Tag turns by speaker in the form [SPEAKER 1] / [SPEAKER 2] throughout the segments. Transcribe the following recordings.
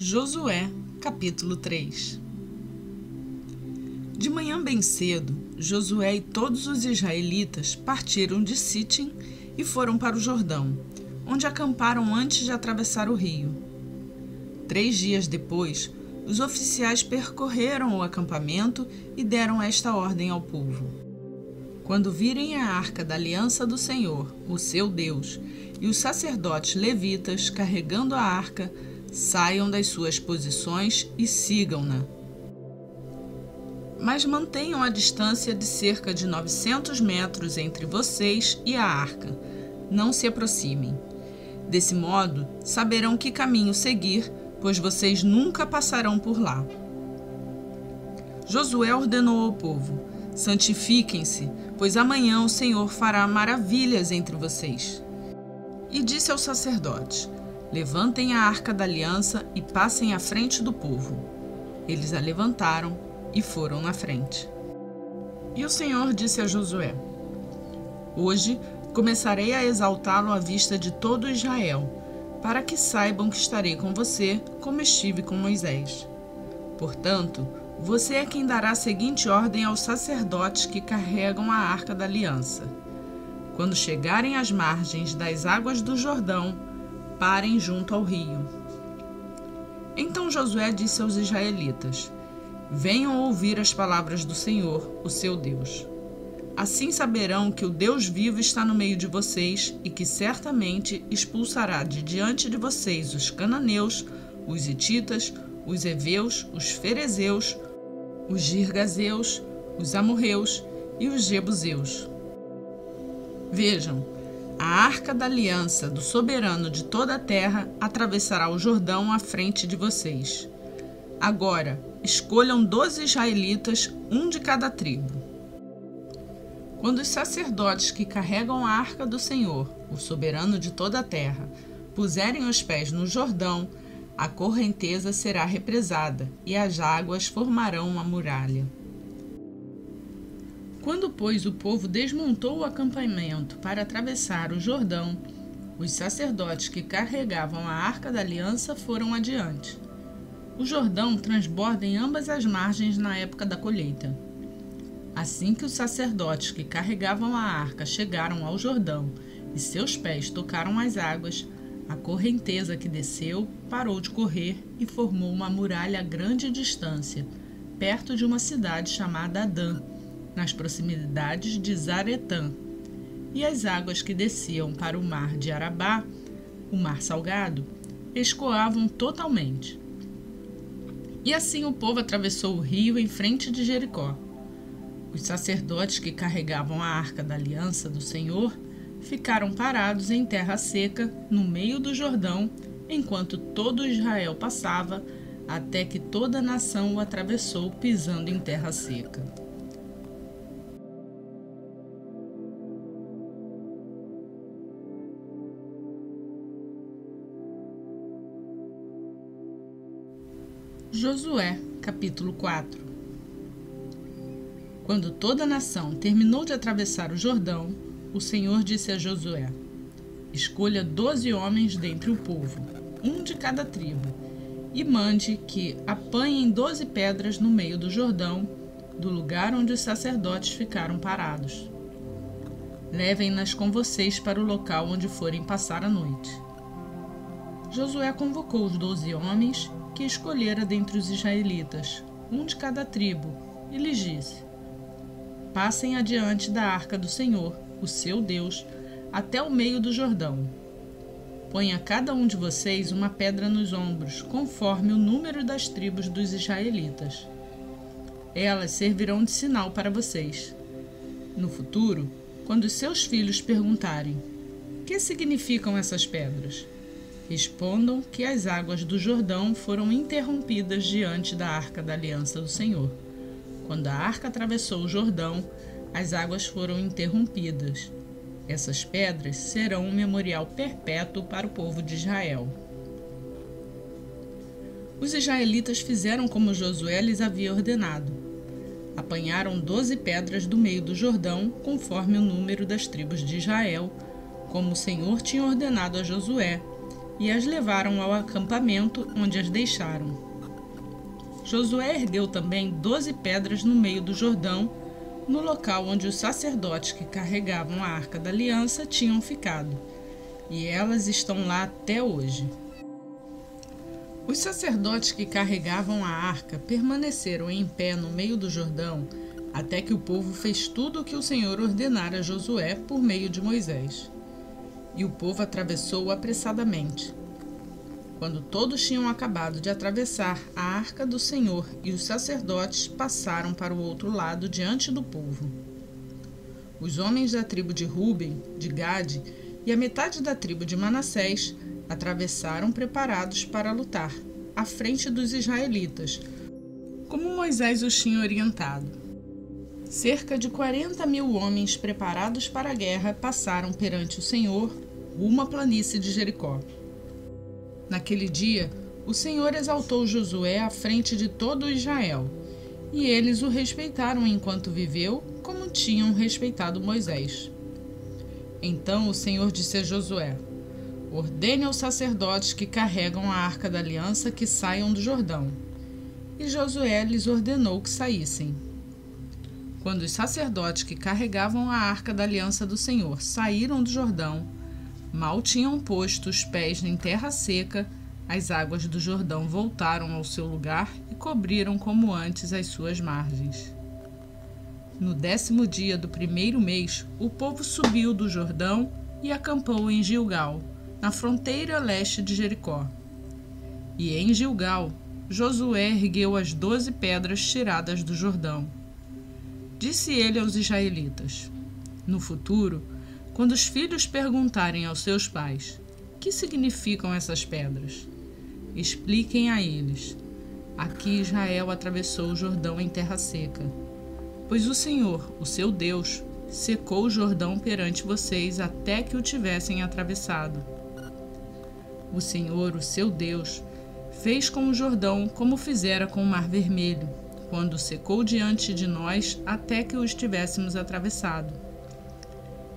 [SPEAKER 1] Josué, capítulo 3. De manhã bem cedo, Josué e todos os israelitas partiram de Sitim e foram para o Jordão, onde acamparam antes de atravessar o rio. 3 dias depois, os oficiais percorreram o acampamento e deram esta ordem ao povo: quando virem a arca da aliança do Senhor, o seu Deus, e os sacerdotes levitas carregando a arca, saiam das suas posições e sigam-na. Mas mantenham a distância de cerca de 900 metros entre vocês e a arca. Não se aproximem. Desse modo, saberão que caminho seguir, pois vocês nunca passarão por lá. Josué ordenou ao povo: santifiquem-se, pois amanhã o Senhor fará maravilhas entre vocês. E disse aos sacerdotes: levantem a arca da aliança e passem à frente do povo. Eles a levantaram e foram na frente. E o Senhor disse a Josué: hoje começarei a exaltá-lo à vista de todo Israel, para que saibam que estarei com você, como estive com Moisés. Portanto, você é quem dará a seguinte ordem aos sacerdotes que carregam a arca da aliança: quando chegarem às margens das águas do Jordão, parem junto ao rio. Então Josué disse aos israelitas: venham ouvir as palavras do Senhor, o seu Deus. Assim saberão que o Deus vivo está no meio de vocês e que certamente expulsará de diante de vocês os cananeus, os hititas, os heveus, os ferezeus, os girgazeus, os amorreus e os jebuseus. Vejam, a arca da aliança do soberano de toda a terra atravessará o Jordão à frente de vocês. Agora, escolham 12 israelitas, um de cada tribo. Quando os sacerdotes que carregam a arca do Senhor, o soberano de toda a terra, puserem os pés no Jordão, a correnteza será represada e as águas formarão uma muralha. Quando, pois, o povo desmontou o acampamento para atravessar o Jordão, os sacerdotes que carregavam a arca da aliança foram adiante. O Jordão transborda em ambas as margens na época da colheita. Assim que os sacerdotes que carregavam a arca chegaram ao Jordão e seus pés tocaram as águas, a correnteza que desceu parou de correr e formou uma muralha a grande distância, perto de uma cidade chamada Adã, nas proximidades de Zaretã. E as águas que desciam para o mar de Arabá, o mar salgado, escoavam totalmente. E assim o povo atravessou o rio em frente de Jericó. Os sacerdotes que carregavam a arca da aliança do Senhor ficaram parados em terra seca, no meio do Jordão, enquanto todo Israel passava, até que toda a nação o atravessou pisando em terra seca. Josué, capítulo 4. Quando toda a nação terminou de atravessar o Jordão, o Senhor disse a Josué: escolha 12 homens dentre o povo, um de cada tribo, e mande que apanhem 12 pedras no meio do Jordão, do lugar onde os sacerdotes ficaram parados. Levem-nas com vocês para o local onde forem passar a noite. Josué convocou os 12 homens que escolhera dentre os israelitas, um de cada tribo, e lhes disse: passem adiante da arca do Senhor, o seu Deus, até o meio do Jordão. Ponha cada um de vocês uma pedra nos ombros, conforme o número das tribos dos israelitas. Elas servirão de sinal para vocês. No futuro, quando seus filhos perguntarem: que significam essas pedras? Respondam que as águas do Jordão foram interrompidas diante da arca da aliança do Senhor. Quando a arca atravessou o Jordão, as águas foram interrompidas. Essas pedras serão um memorial perpétuo para o povo de Israel. Os israelitas fizeram como Josué lhes havia ordenado. Apanharam 12 pedras do meio do Jordão, conforme o número das tribos de Israel, como o Senhor tinha ordenado a Josué, e as levaram ao acampamento, onde as deixaram. Josué ergueu também 12 pedras no meio do Jordão, no local onde os sacerdotes que carregavam a Arca da Aliança tinham ficado, e elas estão lá até hoje. Os sacerdotes que carregavam a arca permaneceram em pé no meio do Jordão até que o povo fez tudo o que o Senhor ordenara a Josué por meio de Moisés. E o povo atravessou apressadamente. Quando todos tinham acabado de atravessar, a arca do Senhor e os sacerdotes passaram para o outro lado diante do povo. Os homens da tribo de Ruben, de Gade e a metade da tribo de Manassés atravessaram preparados para lutar, à frente dos israelitas, como Moisés os tinha orientado. Cerca de 40.000 homens preparados para a guerra passaram perante o Senhor, rumo à planície de Jericó. Naquele dia, o Senhor exaltou Josué à frente de todo Israel, e eles o respeitaram enquanto viveu, como tinham respeitado Moisés. Então o Senhor disse a Josué: ordene aos sacerdotes que carregam a Arca da Aliança que saiam do Jordão. E Josué lhes ordenou que saíssem. Quando os sacerdotes que carregavam a Arca da Aliança do Senhor saíram do Jordão, mal tinham posto os pés em terra seca, as águas do Jordão voltaram ao seu lugar e cobriram como antes as suas margens. No 10º dia do 1º mês, o povo subiu do Jordão e acampou em Gilgal, na fronteira leste de Jericó. E em Gilgal, Josué ergueu as 12 pedras tiradas do Jordão. Disse ele aos israelitas: no futuro, quando os filhos perguntarem aos seus pais: que significam essas pedras? Expliquem a eles: aqui Israel atravessou o Jordão em terra seca, pois o Senhor, o seu Deus, secou o Jordão perante vocês até que o tivessem atravessado. O Senhor, o seu Deus, fez com o Jordão como fizera com o Mar Vermelho, quando o secou diante de nós até que o tivéssemos atravessado.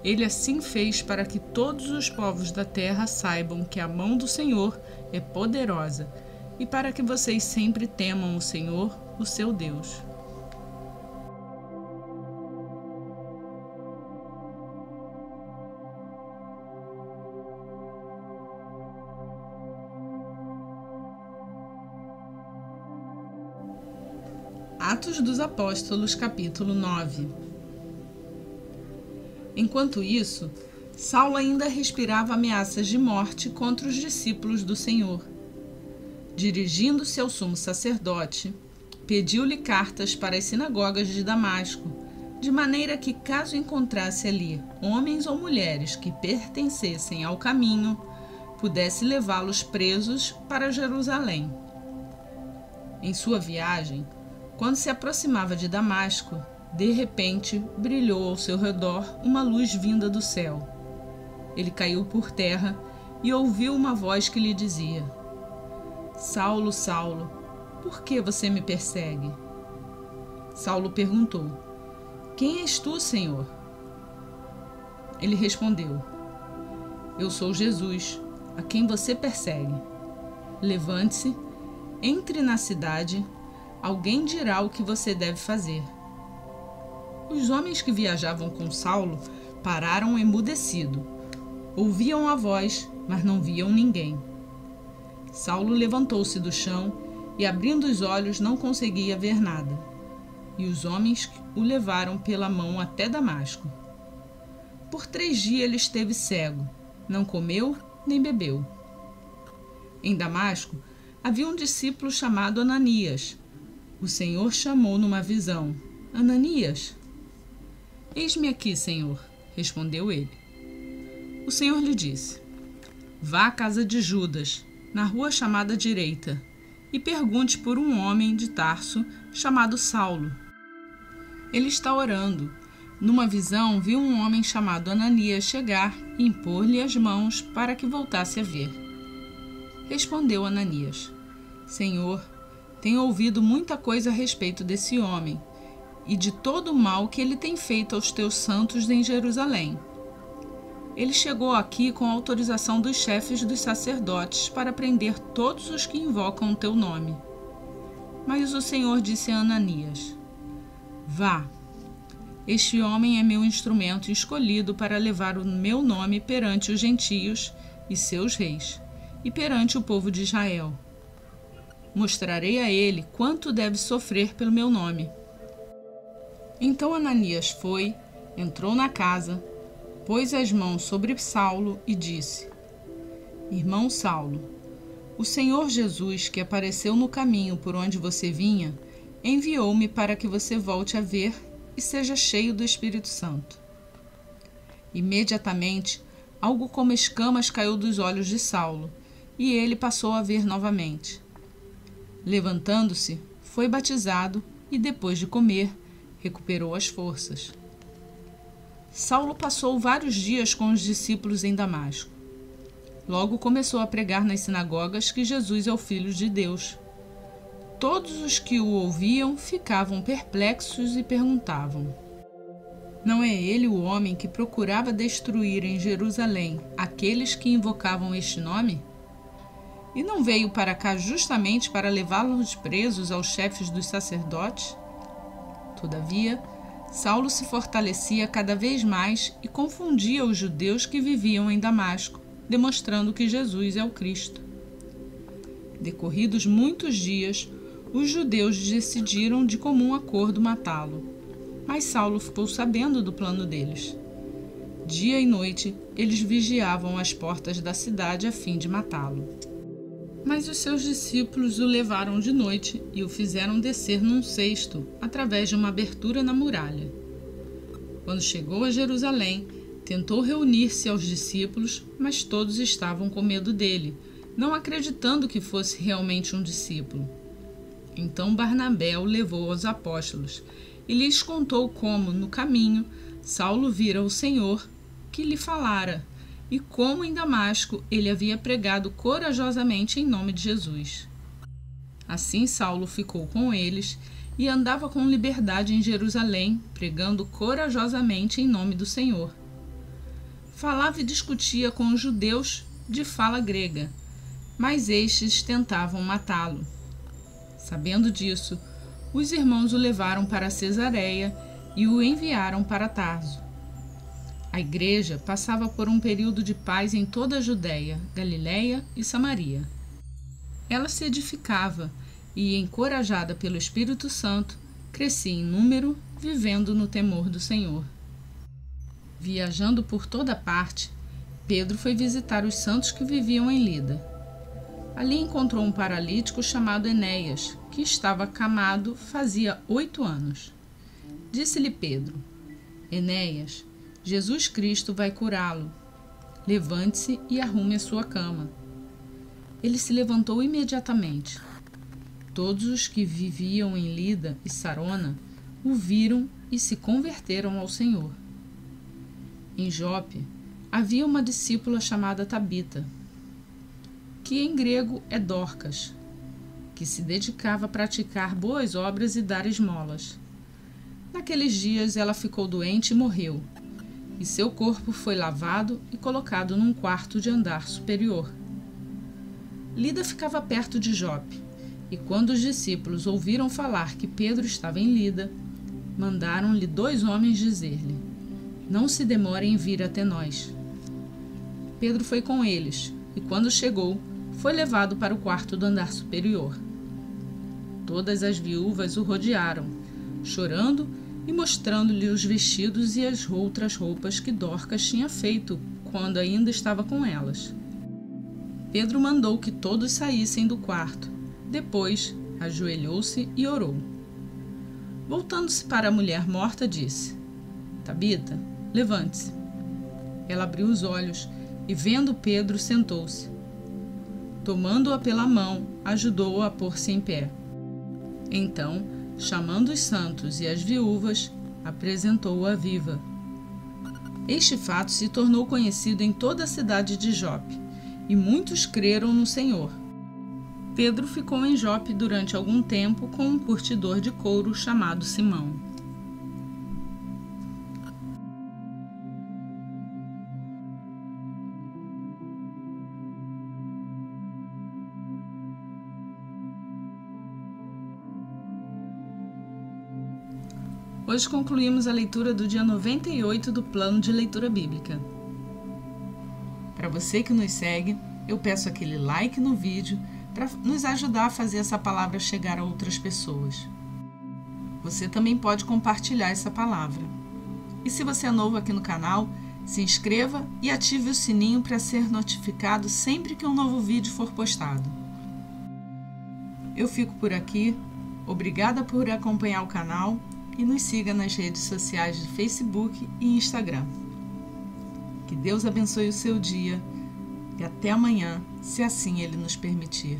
[SPEAKER 1] Ele assim fez para que todos os povos da terra saibam que a mão do Senhor é poderosa e para que vocês sempre temam o Senhor, o seu Deus. Atos dos Apóstolos, capítulo 9. Enquanto isso, Saulo ainda respirava ameaças de morte contra os discípulos do Senhor. Dirigindo-se ao sumo sacerdote, pediu-lhe cartas para as sinagogas de Damasco, de maneira que, caso encontrasse ali homens ou mulheres que pertencessem ao caminho, pudesse levá-los presos para Jerusalém. Em sua viagem, quando se aproximava de Damasco, de repente brilhou ao seu redor uma luz vinda do céu. Ele caiu por terra e ouviu uma voz que lhe dizia: Saulo, Saulo, por que você me persegue? Saulo perguntou: Quem és tu, Senhor? Ele respondeu: Eu sou Jesus, a quem você persegue. Levante-se, entre na cidade, alguém dirá o que você deve fazer. Os homens que viajavam com Saulo pararam emudecido. Ouviam a voz, mas não viam ninguém. Saulo levantou-se do chão e, abrindo os olhos, não conseguia ver nada. E os homens o levaram pela mão até Damasco. Por 3 dias ele esteve cego, não comeu nem bebeu. Em Damasco havia um discípulo chamado Ananias. O Senhor chamou numa visão: Ananias? Eis-me aqui, Senhor, respondeu ele. O Senhor lhe disse: Vá à casa de Judas, na rua chamada Direita, e pergunte por um homem de Tarso chamado Saulo. Ele está orando. Numa visão, viu um homem chamado Ananias chegar e impor-lhe as mãos para que voltasse a ver. Respondeu Ananias: Senhor, tenho ouvido muita coisa a respeito desse homem e de todo o mal que ele tem feito aos teus santos em Jerusalém. Ele chegou aqui com a autorização dos chefes dos sacerdotes para prender todos os que invocam o teu nome. Mas o Senhor disse a Ananias: Vá, este homem é meu instrumento escolhido para levar o meu nome perante os gentios e seus reis, e perante o povo de Israel. Mostrarei a ele quanto deve sofrer pelo meu nome. Então Ananias foi, entrou na casa, pôs as mãos sobre Saulo e disse: Irmão Saulo, o Senhor Jesus, que apareceu no caminho por onde você vinha, enviou-me para que você volte a ver e seja cheio do Espírito Santo. Imediatamente, algo como escamas caiu dos olhos de Saulo, e ele passou a ver novamente. Levantando-se, foi batizado e, depois de comer, recuperou as forças. Saulo passou vários dias com os discípulos em Damasco. Logo começou a pregar nas sinagogas que Jesus é o Filho de Deus. Todos os que o ouviam ficavam perplexos e perguntavam: Não é ele o homem que procurava destruir em Jerusalém aqueles que invocavam este nome? E não veio para cá justamente para levá-los presos aos chefes dos sacerdotes? Todavia, Saulo se fortalecia cada vez mais e confundia os judeus que viviam em Damasco, demonstrando que Jesus é o Cristo. Decorridos muitos dias, os judeus decidiram de comum acordo matá-lo, mas Saulo ficou sabendo do plano deles. Dia e noite, eles vigiavam as portas da cidade a fim de matá-lo. Mas os seus discípulos o levaram de noite e o fizeram descer num cesto, através de uma abertura na muralha. Quando chegou a Jerusalém, tentou reunir-se aos discípulos, mas todos estavam com medo dele, não acreditando que fosse realmente um discípulo. Então Barnabé o levou aos apóstolos e lhes contou como, no caminho, Saulo vira o Senhor que lhe falara, e como em Damasco ele havia pregado corajosamente em nome de Jesus. Assim Saulo ficou com eles e andava com liberdade em Jerusalém, pregando corajosamente em nome do Senhor. Falava e discutia com os judeus de fala grega, mas estes tentavam matá-lo. Sabendo disso, os irmãos o levaram para Cesareia e o enviaram para Tarso. A igreja passava por um período de paz em toda a Judéia, Galiléia e Samaria. Ela se edificava e, encorajada pelo Espírito Santo, crescia em número, vivendo no temor do Senhor. Viajando por toda parte, Pedro foi visitar os santos que viviam em Lida. Ali encontrou um paralítico chamado Enéas, que estava acamado fazia 8 anos. Disse-lhe Pedro: Enéas, Jesus Cristo vai curá-lo. Levante-se e arrume a sua cama. Ele se levantou imediatamente. Todos os que viviam em Lida e Sarona o viram e se converteram ao Senhor. Em Jope havia uma discípula chamada Tabita, que em grego é Dorcas, que se dedicava a praticar boas obras e dar esmolas. Naqueles dias ela ficou doente e morreu, e seu corpo foi lavado e colocado num quarto de andar superior. Lida ficava perto de Jope, e quando os discípulos ouviram falar que Pedro estava em Lida, mandaram-lhe 2 homens dizer-lhe: Não se demore em vir até nós. Pedro foi com eles, e quando chegou, foi levado para o quarto do andar superior. Todas as viúvas o rodearam, chorando e mostrando-lhe os vestidos e as outras roupas que Dorcas tinha feito quando ainda estava com elas. Pedro mandou que todos saíssem do quarto. Depois, ajoelhou-se e orou. Voltando-se para a mulher morta, disse: Tabita, levante-se. Ela abriu os olhos e, vendo Pedro, sentou-se. Tomando-a pela mão, ajudou-a a pôr-se em pé. Então, chamando os santos e as viúvas, apresentou-a viva. Este fato se tornou conhecido em toda a cidade de Jope, e muitos creram no Senhor. Pedro ficou em Jope durante algum tempo com um curtidor de couro chamado Simão. Hoje concluímos a leitura do dia 98 do Plano de Leitura Bíblica. Para você que nos segue, eu peço aquele like no vídeo para nos ajudar a fazer essa palavra chegar a outras pessoas. Você também pode compartilhar essa palavra. E se você é novo aqui no canal, se inscreva e ative o sininho para ser notificado sempre que um novo vídeo for postado. Eu fico por aqui, obrigada por acompanhar o canal e nos siga nas redes sociais de Facebook e Instagram. Que Deus abençoe o seu dia e até amanhã, se assim Ele nos permitir.